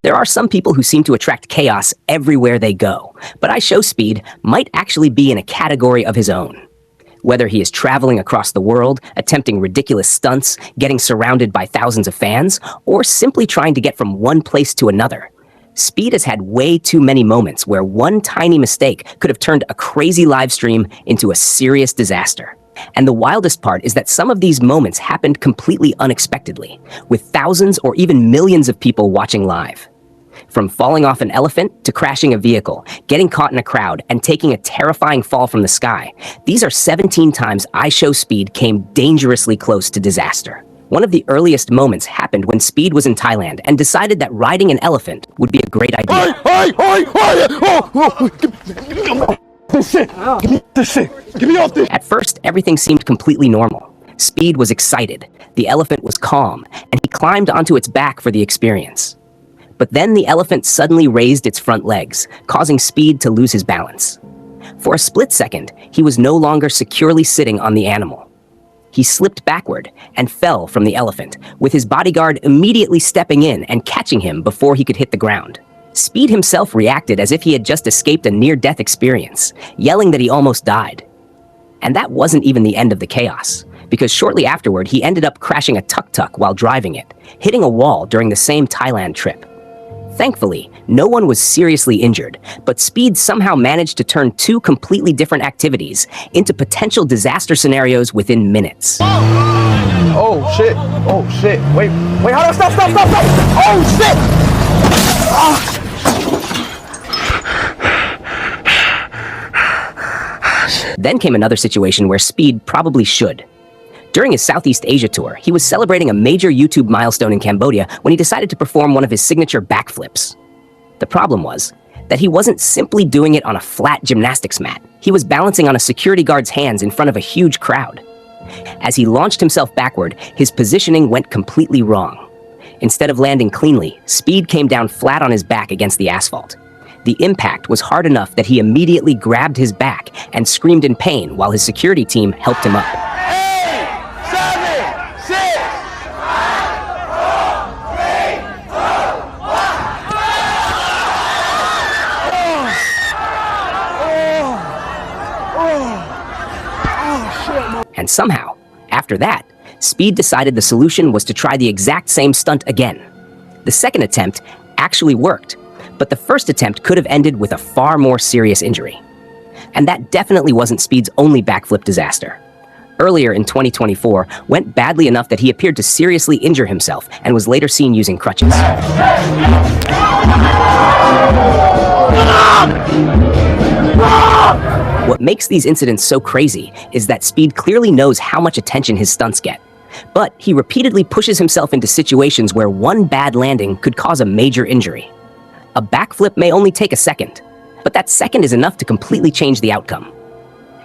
There are some people who seem to attract chaos everywhere they go, but IShowSpeed might actually be in a category of his own. Whether he is traveling across the world, attempting ridiculous stunts, getting surrounded by thousands of fans, or simply trying to get from one place to another, Speed has had way too many moments where one tiny mistake could have turned a crazy live stream into a serious disaster. And the wildest part is that some of these moments happened completely unexpectedly, with thousands or even millions of people watching live. From falling off an elephant to crashing a vehicle, getting caught in a crowd, and taking a terrifying fall from the sky, these are 17 times IShowSpeed came dangerously close to disaster. One of the earliest moments happened when Speed was in Thailand and decided that riding an elephant would be a great idea. Get me off this! At first, everything seemed completely normal. Speed was excited, the elephant was calm, and he climbed onto its back for the experience. But then the elephant suddenly raised its front legs, causing Speed to lose his balance. For a split second, he was no longer securely sitting on the animal. He slipped backward and fell from the elephant, with his bodyguard immediately stepping in and catching him before he could hit the ground. Speed himself reacted as if he had just escaped a near-death experience, yelling that he almost died. And that wasn't even the end of the chaos, because shortly afterward he ended up crashing a tuk-tuk while driving it, hitting a wall during the same Thailand trip. Thankfully, no one was seriously injured, but Speed somehow managed to turn two completely different activities into potential disaster scenarios within minutes. Oh shit! Oh shit! Wait! Hold on! Stop! Oh shit! Ah. Then came another situation where Speed probably should. During his Southeast Asia tour, he was celebrating a major YouTube milestone in Cambodia when he decided to perform one of his signature backflips. The problem was that he wasn't simply doing it on a flat gymnastics mat. He was balancing on a security guard's hands in front of a huge crowd. As he launched himself backward, his positioning went completely wrong. Instead of landing cleanly, Speed came down flat on his back against the asphalt. The impact was hard enough that he immediately grabbed his back and screamed in pain while his security team helped him up. And somehow, after that, Speed decided the solution was to try the exact same stunt again. The second attempt actually worked, but the first attempt could have ended with a far more serious injury. And that definitely wasn't Speed's only backflip disaster. Earlier in 2024, went badly enough that he appeared to seriously injure himself and was later seen using crutches. What makes these incidents so crazy is that Speed clearly knows how much attention his stunts get. But he repeatedly pushes himself into situations where one bad landing could cause a major injury. A backflip may only take a second, but that second is enough to completely change the outcome.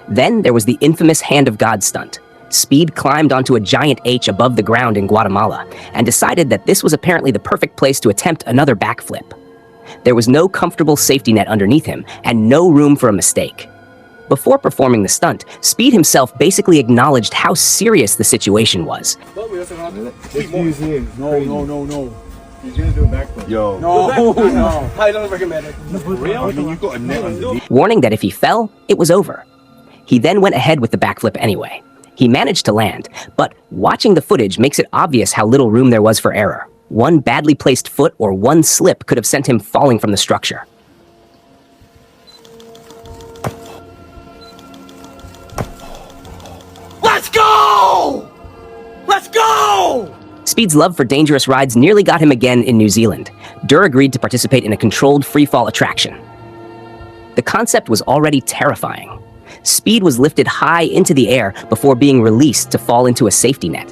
Then there was the infamous Hand of God stunt. Speed climbed onto a giant H above the ground in Guatemala and decided that this was apparently the perfect place to attempt another backflip. There was no comfortable safety net underneath him and no room for a mistake. Before performing the stunt, Speed himself basically acknowledged how serious the situation was. No. He's gonna do a backflip. Yo. No. I don't recommend it. Real? I mean, you got a net underneath. Warning that if he fell, it was over. He then went ahead with the backflip anyway. He managed to land, but watching the footage makes it obvious how little room there was for error. One badly placed foot or one slip could have sent him falling from the structure. Let's go! Let's go! Speed's love for dangerous rides nearly got him again in New Zealand. Durr agreed to participate in a controlled freefall attraction. The concept was already terrifying. Speed was lifted high into the air before being released to fall into a safety net.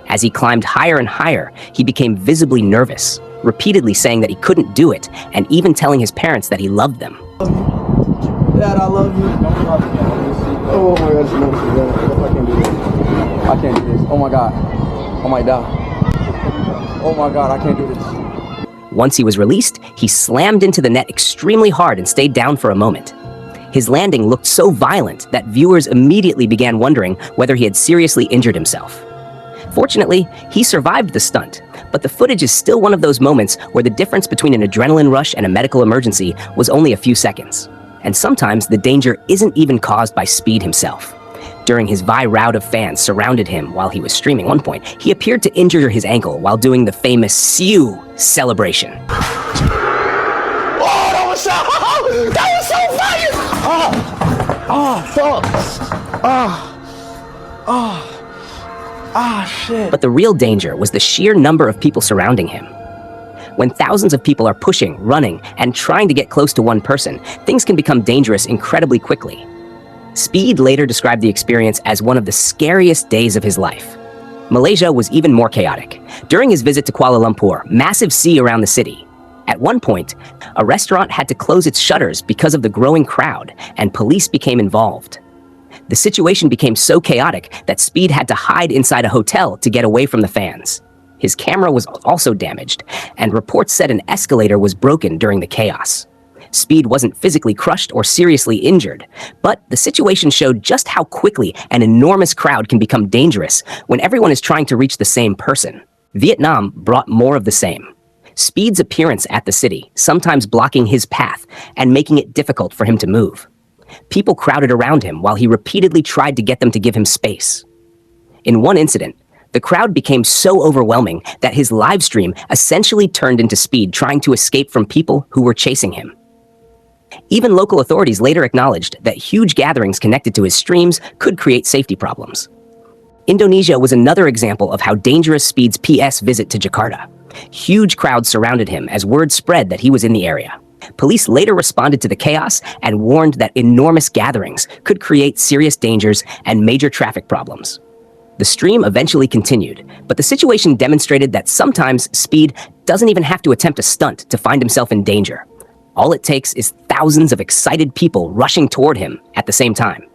As he climbed higher and higher, he became visibly nervous, repeatedly saying that he couldn't do it, and even telling his parents that he loved them. Dad, I love you. Oh my gosh, no, I can't do this. I can't do this. Oh my God. I might die. Oh my God, I can't do this. Once he was released, he slammed into the net extremely hard and stayed down for a moment. His landing looked so violent that viewers immediately began wondering whether he had seriously injured himself. Fortunately, he survived the stunt, But the footage is still one of those moments where the difference between an adrenaline rush and a medical emergency was only a few seconds. And sometimes the danger isn't even caused by Speed himself. During his rout of fans surrounded him while he was streaming one point, he appeared to injure his ankle while doing the famous "Sew" celebration. Oh, that was so fire! Shit. But the real danger was the sheer number of people surrounding him. When thousands of people are pushing, running, and trying to get close to one person, things can become dangerous incredibly quickly. Speed later described the experience as one of the scariest days of his life. Malaysia was even more chaotic. During his visit to Kuala Lumpur, massive sea around the city. At one point, a restaurant had to close its shutters because of the growing crowd, and police became involved. The situation became so chaotic that Speed had to hide inside a hotel to get away from the fans. His camera was also damaged, and reports said an escalator was broken during the chaos. Speed wasn't physically crushed or seriously injured, but the situation showed just how quickly an enormous crowd can become dangerous when everyone is trying to reach the same person. Vietnam brought more of the same. Speed's appearance at the city, sometimes blocking his path and making it difficult for him to move. People crowded around him while he repeatedly tried to get them to give him space. In one incident, the crowd became so overwhelming that his live stream essentially turned into Speed trying to escape from people who were chasing him. Even local authorities later acknowledged that huge gatherings connected to his streams could create safety problems. Indonesia was another example of how dangerous Speed's PS visit to Jakarta. Huge crowds surrounded him as word spread that he was in the area. Police later responded to the chaos and warned that enormous gatherings could create serious dangers and major traffic problems. The stream eventually continued, but the situation demonstrated that sometimes Speed doesn't even have to attempt a stunt to find himself in danger. All it takes is thousands of excited people rushing toward him at the same time.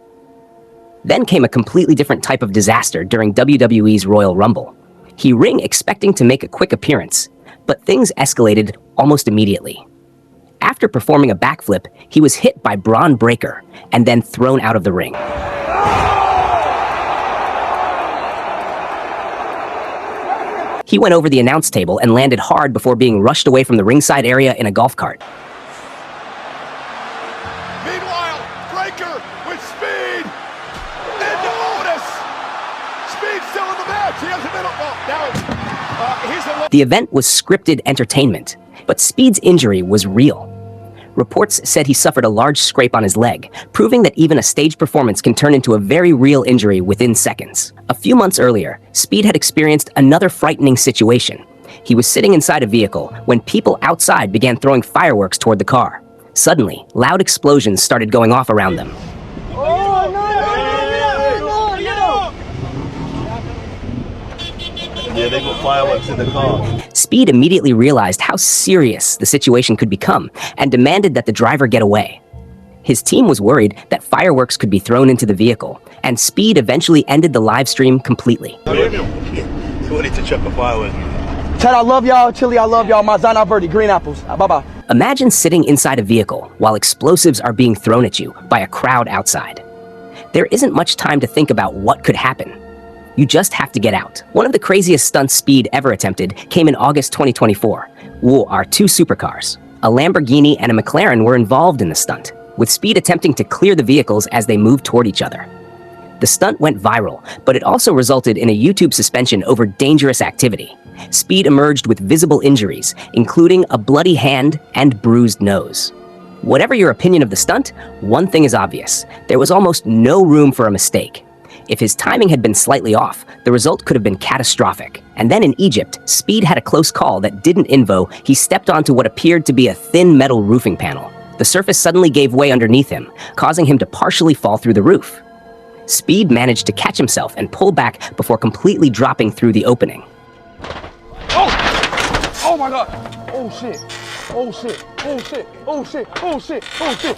Then came a completely different type of disaster during WWE's Royal Rumble. He ring expecting to make a quick appearance, but things escalated almost immediately. After performing a backflip, he was hit by Braun Breaker and then thrown out of the ring. He went over the announce table and landed hard before being rushed away from the ringside area in a golf cart. Meanwhile, Breaker with Speed into Otis. Speed still in the match. He hasn't been The event was scripted entertainment, but Speed's injury was real. Reports said he suffered a large scrape on his leg, proving that even a stage performance can turn into a very real injury within seconds. A few months earlier, Speed had experienced another frightening situation. He was sitting inside a vehicle when people outside began throwing fireworks toward the car. Suddenly, loud explosions started going off around them. Yeah, they put fireworks in the car. Speed immediately realized how serious the situation could become and demanded that the driver get away. His team was worried that fireworks could be thrown into the vehicle, and Speed eventually ended the live stream completely. He wanted to chuck a firework. Ted, I love y'all. Chili, I love y'all. Mazana Verde, green apples. Bye-bye. Imagine sitting inside a vehicle while explosives are being thrown at you by a crowd outside. There isn't much time to think about what could happen. You just have to get out. One of the craziest stunts Speed ever attempted came in August 2024. Our two supercars, a Lamborghini and a McLaren, were involved in the stunt, with Speed attempting to clear the vehicles as they moved toward each other. The stunt went viral, but it also resulted in a YouTube suspension over dangerous activity. Speed emerged with visible injuries, including a bloody hand and bruised nose. Whatever your opinion of the stunt, one thing is obvious. There was almost no room for a mistake. If his timing had been slightly off, the result could have been catastrophic. And then in Egypt, Speed had a close call that didn't invo. He stepped onto what appeared to be a thin metal roofing panel. The surface suddenly gave way underneath him, causing him to partially fall through the roof. Speed managed to catch himself and pull back before completely dropping through the opening. Oh my God. Oh shit. Oh shit. Oh shit. Oh shit. Oh shit. Oh shit.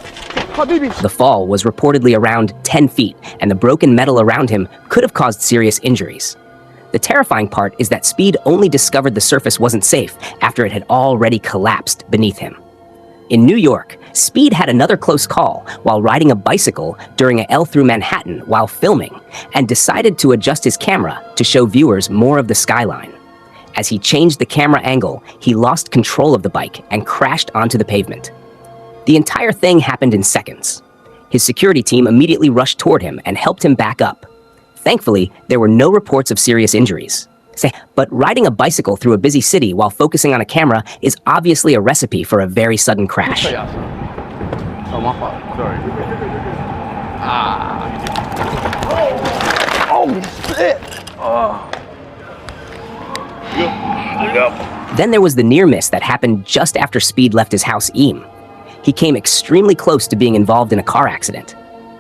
Habibi. The fall was reportedly around 10 feet, and the broken metal around him could have caused serious injuries. The terrifying part is that Speed only discovered the surface wasn't safe after it had already collapsed beneath him. In New York, Speed had another close call while riding a bicycle during a L through Manhattan while filming, and decided to adjust his camera to show viewers more of the skyline. As he changed the camera angle, he lost control of the bike and crashed onto the pavement. The entire thing happened in seconds. His security team immediately rushed toward him and helped him back up. Thankfully, there were no reports of serious injuries. But riding a bicycle through a busy city while focusing on a camera is obviously a recipe for a very sudden crash. Oh, my fault. Sorry. Oh, shit. Oh. Then there was the near miss that happened just after Speed left his house Eam. He came extremely close to being involved in a car accident.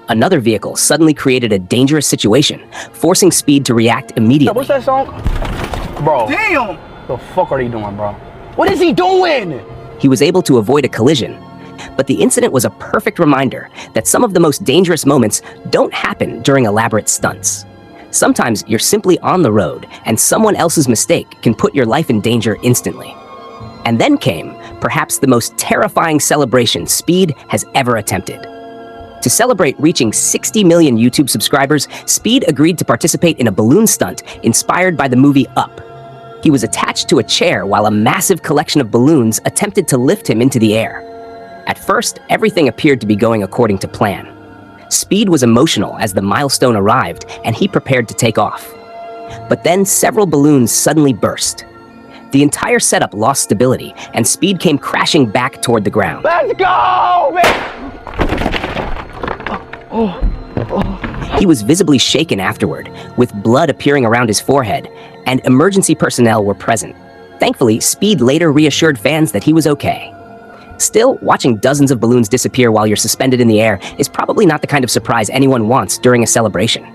Another vehicle suddenly created a dangerous situation, forcing Speed to react immediately. What's that song? Bro. Damn! The fuck are they doing, bro? What is he doing? He was able to avoid a collision, but the incident was a perfect reminder that some of the most dangerous moments don't happen during elaborate stunts. Sometimes you're simply on the road, and someone else's mistake can put your life in danger instantly. And then came, perhaps the most terrifying celebration Speed has ever attempted. To celebrate reaching 60 million YouTube subscribers, Speed agreed to participate in a balloon stunt inspired by the movie Up. He was attached to a chair while a massive collection of balloons attempted to lift him into the air. At first, everything appeared to be going according to plan. Speed was emotional as the milestone arrived, and he prepared to take off. But then several balloons suddenly burst. The entire setup lost stability, and Speed came crashing back toward the ground. Let's go, man! He was visibly shaken afterward, with blood appearing around his forehead, and emergency personnel were present. Thankfully, Speed later reassured fans that he was okay. Still, watching dozens of balloons disappear while you're suspended in the air is probably not the kind of surprise anyone wants during a celebration.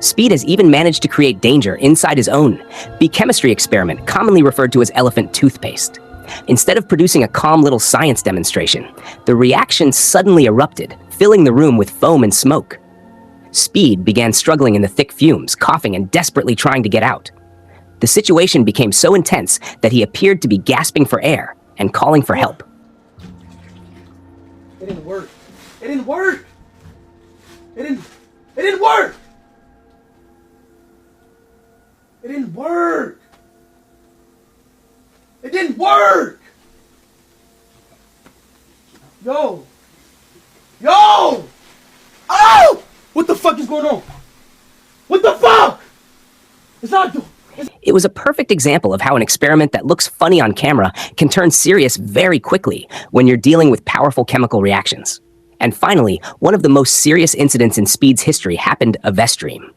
Speed has even managed to create danger inside his own chemistry experiment, commonly referred to as elephant toothpaste. Instead of producing a calm little science demonstration, the reaction suddenly erupted, filling the room with foam and smoke. Speed began struggling in the thick fumes, coughing and desperately trying to get out. The situation became so intense that he appeared to be gasping for air and calling for help. It didn't work. It didn't work. It didn't work. It didn't work. It didn't work. Yo. Oh! What the fuck is going on? What the fuck? It's not. It was a perfect example of how an experiment that looks funny on camera can turn serious very quickly when you're dealing with powerful chemical reactions. And finally, one of the most serious incidents in Speed's history happened a Vestream.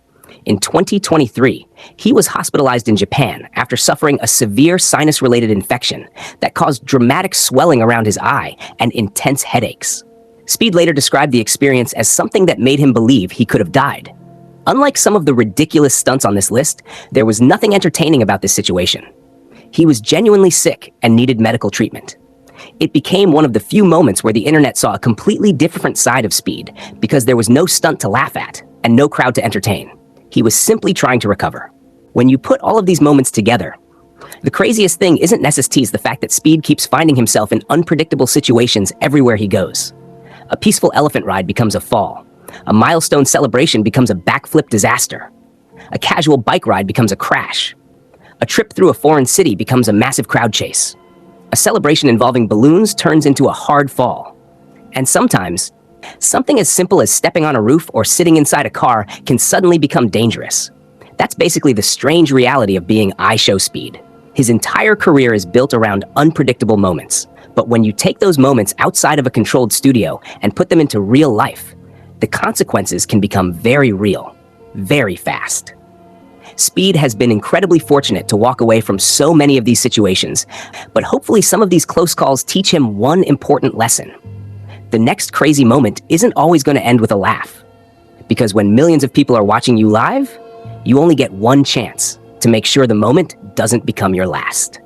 In 2023, he was hospitalized in Japan after suffering a severe sinus-related infection that caused dramatic swelling around his eye and intense headaches. Speed later described the experience as something that made him believe he could have died. Unlike some of the ridiculous stunts on this list, there was nothing entertaining about this situation. He was genuinely sick and needed medical treatment. It became one of the few moments where the internet saw a completely different side of Speed because there was no stunt to laugh at and no crowd to entertain. He was simply trying to recover. When you put all of these moments together, the craziest thing isn't necessarily the fact that Speed keeps finding himself in unpredictable situations everywhere he goes. A peaceful elephant ride becomes a fall. A milestone celebration becomes a backflip disaster. A casual bike ride becomes a crash. A trip through a foreign city becomes a massive crowd chase. A celebration involving balloons turns into a hard fall. And sometimes, something as simple as stepping on a roof or sitting inside a car can suddenly become dangerous. That's basically the strange reality of being IShowSpeed. His entire career is built around unpredictable moments. But when you take those moments outside of a controlled studio and put them into real life, the consequences can become very real, very fast. Speed has been incredibly fortunate to walk away from so many of these situations, but hopefully some of these close calls teach him one important lesson. The next crazy moment isn't always going to end with a laugh. Because when millions of people are watching you live, you only get one chance to make sure the moment doesn't become your last.